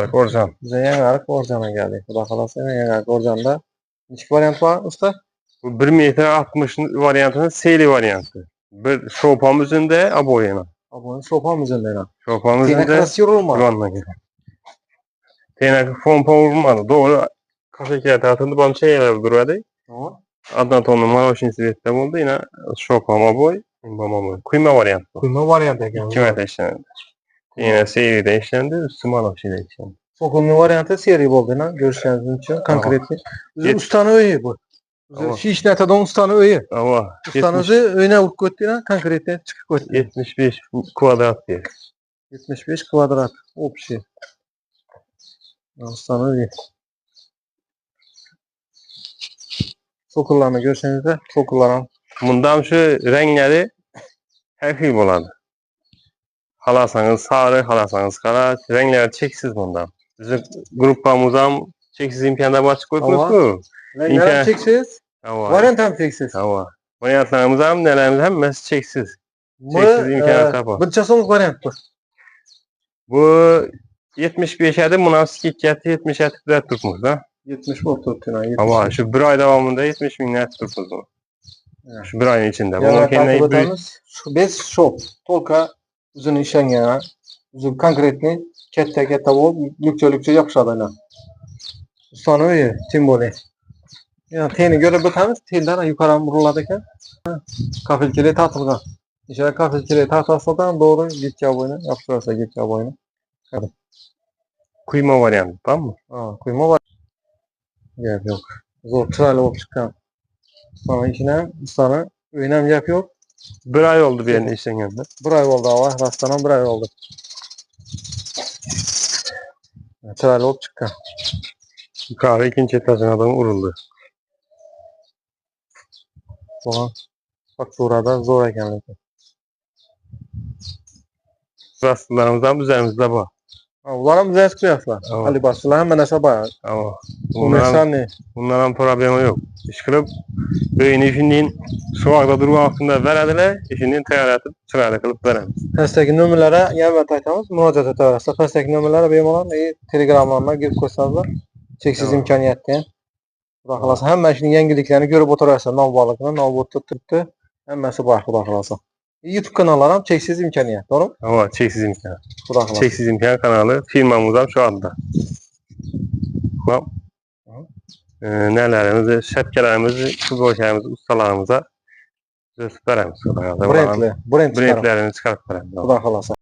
Korcan. Bize yanarık Korcan'a geldik. Xudo xolasa yanarık Korcan'da neçik variant var usta? Bu 1 metre 60 variantının seyli variantı. Bir şopam üzerinde aboyana. Abone sopam üzerinde. Şopam Tine üzerinde kırası yorulma. güvenle gel. Tine pompa vurmadı. Doğru kafe kağıtı atıldı. Bana şey durmadı. Tamam. Adnan tonlu maroşin sivette oldu. Yine şopam aboy. Boy. Kuyma variantı. Kuyma variant ekan. 2 metre işlendi. Yine seyli de işlendi. Üstü maroşi de işlendi. Sokulma variantı seri oldu lan. Görüşleriniz için konkretli. Bizim ustanın öyü bu. Şiş netadan ustanın öyü. Ama Ustanızı öyüne vurup koyduğuna konkretli çıkıp koydu. 75 kvadrat diye. 75 kvadrat. O bir şey. Ustanın öyü. Sokullarını görseniz de sokulların. Bundan şu renkleri her xil boladı. Halasanız sarı, halasanız kara, renkler çeksiz bundan. Bizim gruppamızdan çeksiz imkanlar açık koyuyoruz mu? Renkler çeksiz. Variant hem çeksiz. Tamam. Variantlarımız hem nelerimiz hem mes çeksiz. Çeksiz imkanlar tapar. Bir çasımız variant bu. Bu 75 adı münasip hikayeti 70 adı da tutmuş da. 70 volt tuttuğuna. Ama şu bir ay devamında 70 bin net tutmuş. Şu bir ayın içinde. Yani takip etmemiz. Biz shop. Tolka üzerine işen yana. Üzüm konkretni kette bol. Lükçe yapışadıyla. Ustanı öyle. Tim böyle. Yani teni göre bakamiz. Telden yukarı vuruladıkken. Kafilkeli tatılgan. İşte kafilkeli tatılsadan doğru gideceği boyuna. Yapışırsa gideceği boyuna. Kuyma variantı tamam mı? Kuyma var. Yok. Zor çırayla olup çıkan. Sonra içine sana önem yapıyor. Bir ay oldu bir yerine işten geldi. Bir ay oldu hava. Rastlanan bir ay oldu. Çırayla olup çıkan. Kahve ikinci etajına vuruldu. Sonra bak burada zor ekan. Rastlarımızdan üzerimizde var. Ularım bize çıkıyorlar. Ali basılar hemen aşağı bayağı. Ama bunların problemi yok. İş kılıp böyüne işinin soğukta durma vaktinde verediler, işinin teyaratıp sırayla kılıp veremiz. Pastaki nömerlere yer ve taytamız müracaat ederse. Pastaki nömerlere benim olan telegramlarına girip koysanızlar. Çeksiz imkaniyetleyen. Bırakılasa. Hemen şimdi yengiliklerini görüp oturarsa. Nav balıkını, nav botu tuttu. Hemmesi bırakılasa. YouTube kanallarım çeksiz imkaniyet. Doğru mu? Ama çeksiz imkan. Bırakılasa. Çeksiz imkan kanalı firmamızdan şu anda. Tamam. Nelerimizi, şetkelerimizi, futbolcularımızı, ustalarımıza veremiz. Brandlerini çıkarıp veremiz. Bırakılasa.